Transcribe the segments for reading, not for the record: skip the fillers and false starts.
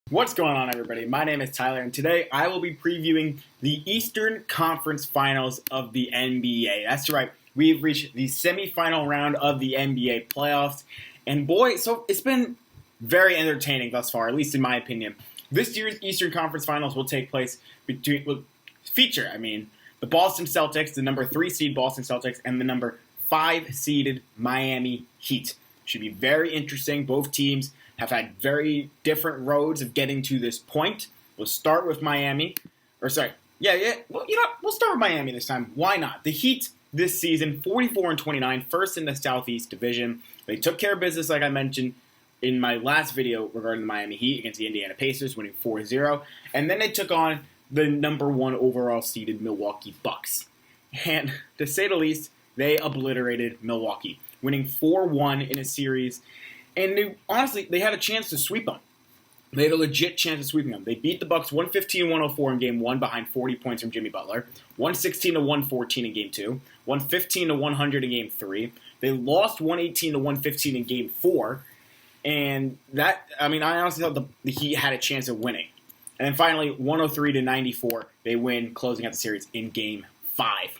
What's going on, everybody? My name is Tyler, and today I will be previewing the Eastern Conference Finals of the NBA. That's right, we've reached the semifinal round of the NBA playoffs, and boy, so it's been very entertaining thus far, at least in my opinion. This year's Eastern Conference Finals will take place feature the Boston Celtics, the number 3 seed Boston Celtics, and the number 5 seeded Miami Heat. Should be very interesting. Both teams have had very different roads of getting to this point. We'll start with Miami. We'll start with Miami this time. Why not? The Heat this season, 44-29, first in the Southeast Division. They took care of business, like I mentioned in my last video regarding the Miami Heat against the Indiana Pacers, winning 4-0. And then they took on the number 1 overall seeded Milwaukee Bucks. And to say the least, they obliterated Milwaukee, winning 4-1 in a series. And they had a chance to sweep them. They had a legit chance of sweeping them. They beat the Bucks 115-104 in Game 1 behind 40 points from Jimmy Butler, 116-114 in Game 2, 115-100 in Game 3. They lost 118-115 in Game 4. And I honestly thought the Heat had a chance of winning. And then finally, 103-94, they win, closing out the series in Game 5.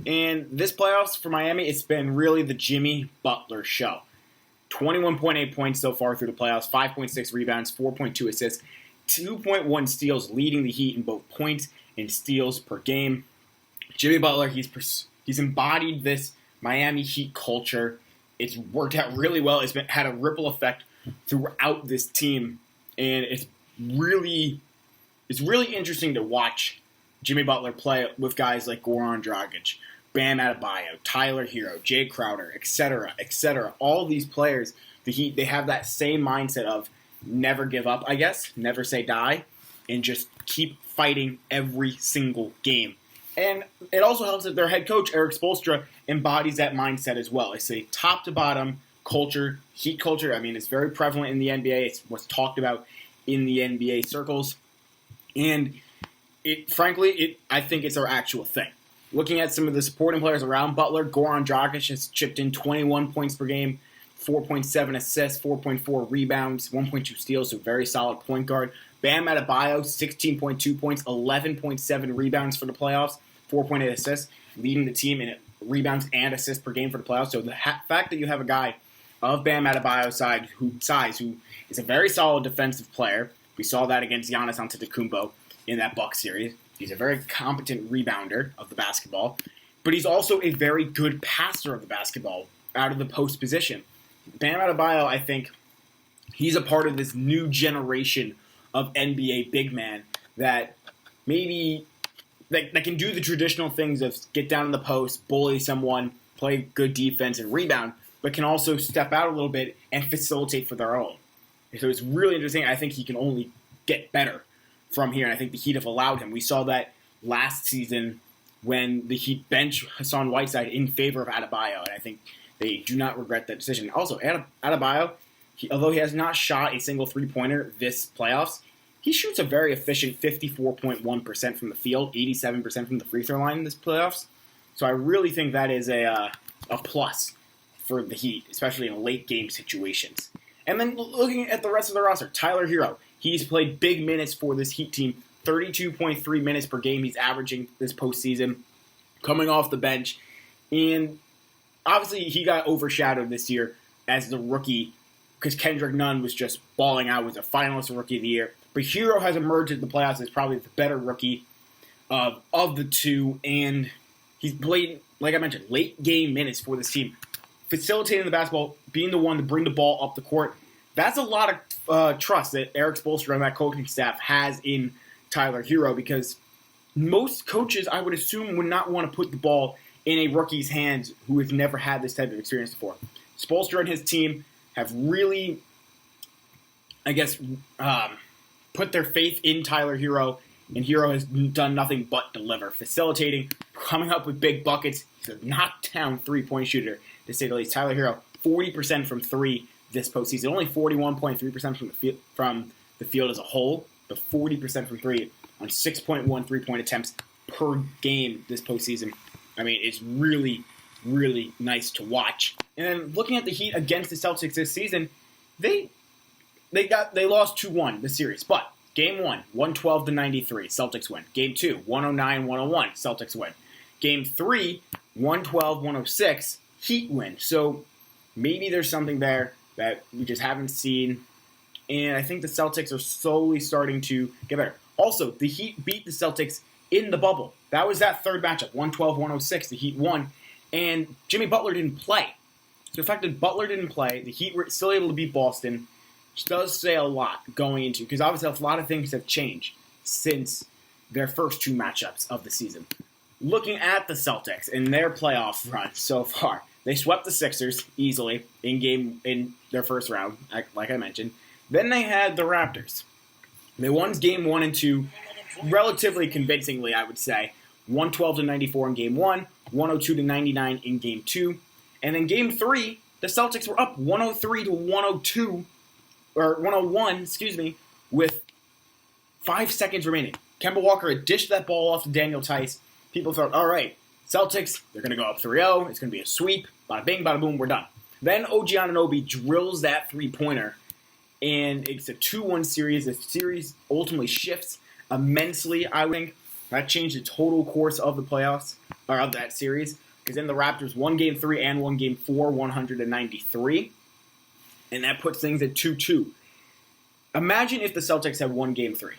And this playoffs for Miami, it's been really the Jimmy Butler show. 21.8 points so far through the playoffs, 5.6 rebounds, 4.2 assists, 2.1 steals, leading the Heat in both points and steals per game. Jimmy Butler, he's embodied this Miami Heat culture. It's worked out really well. It's had a ripple effect throughout this team, and it's really interesting to watch Jimmy Butler play with guys like Goran Dragic, Bam Adebayo, Tyler Hero, Jay Crowder, etc., etc. All these players, the Heat, they have that same mindset of never give up, I guess, never say die, and just keep fighting every single game. And it also helps that their head coach, Erik Spoelstra, embodies that mindset as well. It's a top-to-bottom culture, Heat culture. It's very prevalent in the NBA. It's what's talked about in the NBA circles. And I think it's our actual thing. Looking at some of the supporting players around Butler, Goran Dragic has chipped in 21 points per game, 4.7 assists, 4.4 rebounds, 1.2 steals, so very solid point guard. Bam Adebayo, 16.2 points, 11.7 rebounds for the playoffs, 4.8 assists, leading the team in rebounds and assists per game for the playoffs. So the fact that you have a guy of Bam Adebayo's size who is a very solid defensive player, we saw that against Giannis Antetokounmpo in that Bucks series. He's a very competent rebounder of the basketball, but he's also a very good passer of the basketball out of the post position. Bam Adebayo, I think, he's a part of this new generation of NBA big man that maybe that can do the traditional things of get down in the post, bully someone, play good defense, and rebound, but can also step out a little bit and facilitate for their own. So it's really interesting. I think he can only get better from here, and I think the Heat have allowed him. We saw that last season when the Heat benched Hassan Whiteside in favor of Adebayo, and I think they do not regret that decision. Also, Adebayo, although he has not shot a single three-pointer this playoffs, he shoots a very efficient 54.1% from the field, 87% from the free throw line in this playoffs. So I really think that is a plus for the Heat, especially in late-game situations. And then looking at the rest of the roster, Tyler Hero, he's played big minutes for this Heat team, 32.3 minutes per game he's averaging this postseason, coming off the bench. And obviously he got overshadowed this year as the rookie because Kendrick Nunn was just balling out, was a finalist Rookie of the Year. But Hero has emerged in the playoffs as probably the better rookie of the two, and he's played, like I mentioned, late game minutes for this team, facilitating the basketball, being the one to bring the ball up the court. That's a lot of trust that Erik Spoelstra and that coaching staff has in Tyler Hero, because most coaches, I would assume, would not want to put the ball in a rookie's hands who has never had this type of experience before. Spoelstra and his team have really, put their faith in Tyler Hero, and Hero has done nothing but deliver, facilitating, coming up with big buckets. He's a knockdown three-point shooter, to say the least. Tyler Hero, 40% from three this postseason, only 41.3% from the field as a whole, but 40% from three on 6.1 three-point attempts per game this postseason. It's really, really nice to watch. And then looking at the Heat against the Celtics this season, they lost 2-1 the series, but Game 1, 112-93, Celtics win. Game 2, 109-101, Celtics win. Game 3, 112-106, Heat win. So maybe there's something there that we just haven't seen. And I think the Celtics are slowly starting to get better. Also, the Heat beat the Celtics in the bubble. That was that third matchup, 112-106. The Heat won. And Jimmy Butler didn't play. So the fact that Butler didn't play, the Heat were still able to beat Boston, which does say a lot going into, because obviously a lot of things have changed since their first two matchups of the season. Looking at the Celtics in their playoff run so far, they swept the Sixers easily in their first round, like I mentioned. Then they had the Raptors. They won game 1 and 2 relatively convincingly, I would say. 112-94 in game 1, 102-99 in game 2. And then game 3, the Celtics were up 103-102, or 101, with 5 seconds remaining. Kemba Walker had dished that ball off to Daniel Tice. People thought, all right, Celtics, they're going to go up 3-0. It's going to be a sweep. Bada bing, bada boom, we're done. Then OG Anunoby drills that three-pointer, and it's a 2-1 series. The series ultimately shifts immensely, I think. That changed the total course of the playoffs, or of that series, because then the Raptors won Game 3 and won Game 4, 193, and that puts things at 2-2. Imagine if the Celtics had won Game 3.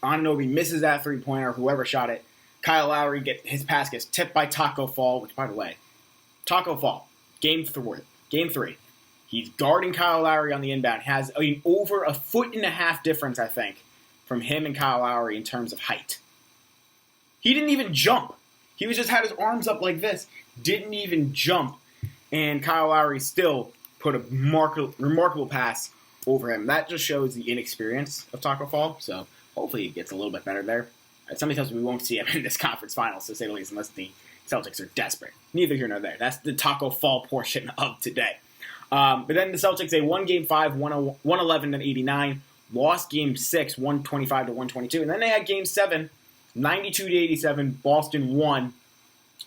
Anunoby misses that three-pointer, whoever shot it. Kyle Lowry, his pass gets tipped by Taco Fall, which, by the way, Taco Fall, Game 3. He's guarding Kyle Lowry on the inbound. Has over 1.5 foot difference, I think, from him and Kyle Lowry in terms of height. He didn't even jump. He just had his arms up like this. Didn't even jump. And Kyle Lowry still put a remarkable pass over him. That just shows the inexperience of Taco Fall. So hopefully he gets a little bit better there. Somebody tells me we won't see him in this conference finals, to say the least, unless the Celtics are desperate. Neither here nor there. That's the Taco Fall portion of today. But then the Celtics, they won Game 5, 111-89. Lost Game 6, 125-122. And then they had Game 7, 92-87. Boston won.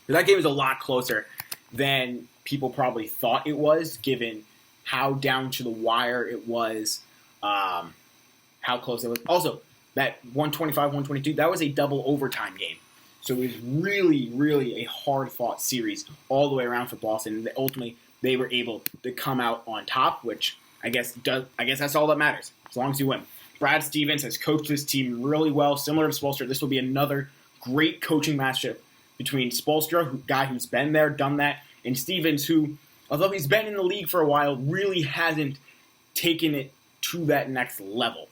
That game was a lot closer than people probably thought it was, given how down to the wire it was, how close it was. Also, that 125-122, that was a double overtime game. So it was really, really a hard-fought series all the way around for Boston. And ultimately, they were able to come out on top, which I guess that's all that matters, as long as you win. Brad Stevens has coached this team really well, similar to Spoelstra. This will be another great coaching matchup between Spoelstra, guy who's been there, done that, and Stevens, who, although he's been in the league for a while, really hasn't taken it to that next level.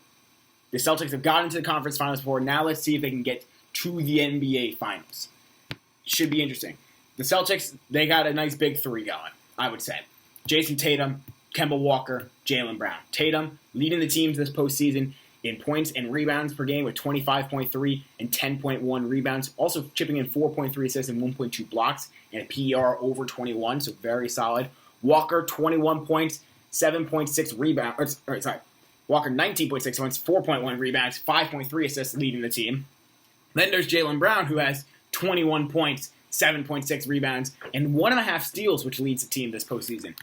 The Celtics have gotten to the conference finals before. Now let's see if they can get to the NBA finals. Should be interesting. The Celtics, they got a nice big three going, I would say. Jason Tatum, Kemba Walker, Jaylen Brown. Tatum leading the teams this postseason in points and rebounds per game with 25.3 and 10.1 rebounds. Also chipping in 4.3 assists and 1.2 blocks and a PER over 21, so very solid. Walker, 21 points, 7.6 rebounds. Walker, 19.6 points, 4.1 rebounds, 5.3 assists leading the team. Then there's Jaylen Brown, who has 21 points, 7.6 rebounds, and 1.5 steals, which leads the team this postseason.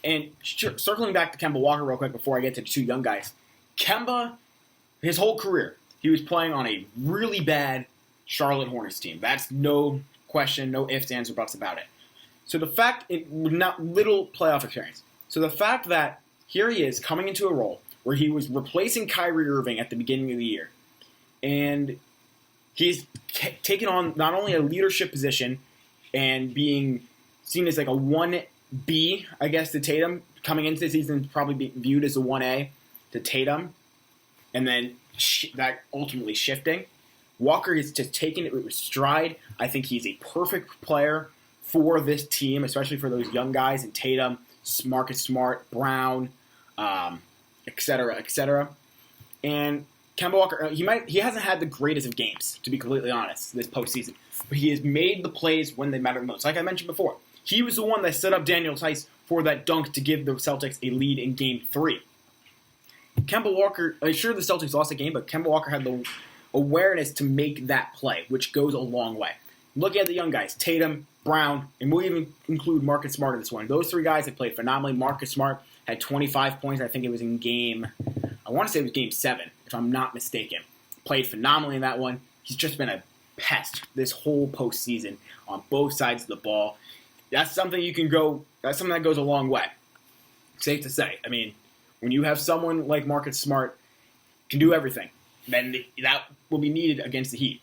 And circling back to Kemba Walker real quick before I get to the two young guys. Kemba, his whole career, he was playing on a really bad Charlotte Hornets team. That's no question, no ifs, ands, or buts about it. So the fact, not little playoff experience. So the fact that here he is coming into a role where he was replacing Kyrie Irving at the beginning of the year, and he's taken on not only a leadership position and being seen as like a 1B, I guess, to Tatum, coming into the season probably be viewed as a 1A to Tatum, and then that ultimately shifting. Walker is just taking it with stride. I think he's a perfect player for this team, especially for those young guys in Tatum, Marcus Smart, Brown, et cetera, et cetera. And Kemba Walker, he hasn't had the greatest of games, to be completely honest, this postseason. But he has made the plays when they matter most. Like I mentioned before, he was the one that set up Daniel Tice for that dunk to give the Celtics a lead in Game 3. Kemba Walker, I'm sure the Celtics lost the game, but Kemba Walker had the awareness to make that play, which goes a long way. Looking at the young guys, Tatum, Brown, and we'll even include Marcus Smart in this one. Those three guys have played phenomenally. Marcus Smart had 25 points. I think it was in game 7, if I'm not mistaken. played phenomenally in that one. He's just been a pest this whole postseason on both sides of the ball. That's something that's something that goes a long way. Safe to say. I mean, when you have someone like Marcus Smart can do everything, then that will be needed against the Heat.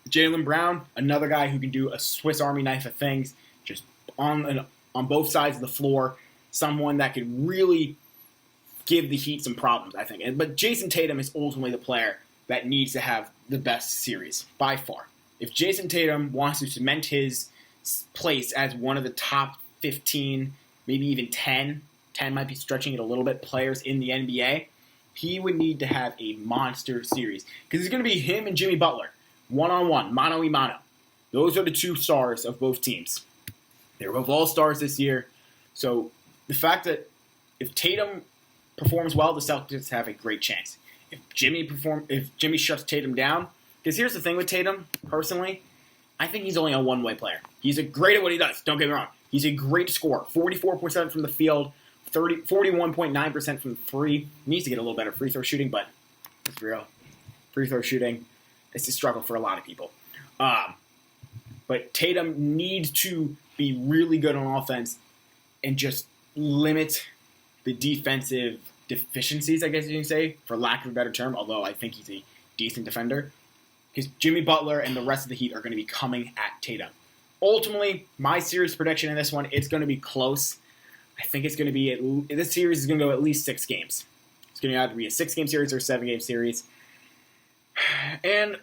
Jaylen Brown, another guy who can do a Swiss Army knife of things, just on both sides of the floor. Someone that could really give the Heat some problems, I think. But Jason Tatum is ultimately the player that needs to have the best series, by far. If Jason Tatum wants to cement his place as one of the top 15, maybe even 10 might be stretching it a little bit, players in the NBA, he would need to have a monster series. Because it's going to be him and Jimmy Butler, one-on-one, mano-a-mano. Those are the two stars of both teams. They're both all-stars this year. So the fact that if Tatum performs well, the Celtics have a great chance. If Jimmy shuts Tatum down, because here's the thing with Tatum, personally, I think he's only a one-way player. He's great at what he does, don't get me wrong. He's a great scorer, 44% from the field, 41.9% from the free. He needs to get a little better free throw shooting, but it's real. Free throw shooting, it's a struggle for a lot of people. But Tatum needs to be really good on offense and just limit the defensive deficiencies, I guess you can say, for lack of a better term, although I think he's a decent defender. Because Jimmy Butler and the rest of the Heat are going to be coming at Tatum. Ultimately, my series prediction in this one, it's going to be close. I think it's going to be, this series is going to go at least 6 games. It's going to either be a 6-game series or a 7-game series. And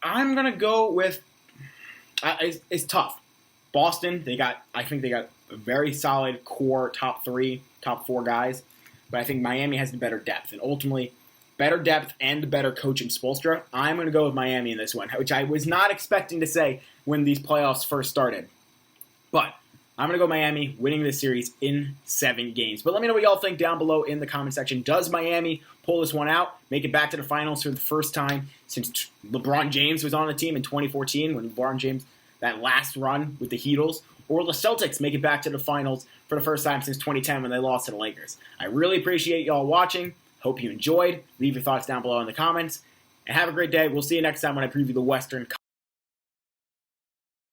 I'm going to go with, it's tough. Boston, I think they got a very solid core top 3, top 4 guys. But I think Miami has the better depth. And ultimately, better depth and the better coach in Spoelstra, I'm going to go with Miami in this one, which I was not expecting to say when these playoffs first started. But I'm going to go Miami winning this series in 7 games. But let me know what y'all think down below in the comment section. Does Miami pull this one out, make it back to the finals for the first time since LeBron James was on the team in 2014 when LeBron James, that last run with the Heatles? Or the Celtics make it back to the finals for the first time since 2010 when they lost to the Lakers? I really appreciate y'all watching. Hope you enjoyed. Leave your thoughts down below in the comments. And have a great day. We'll see you next time when I preview the Western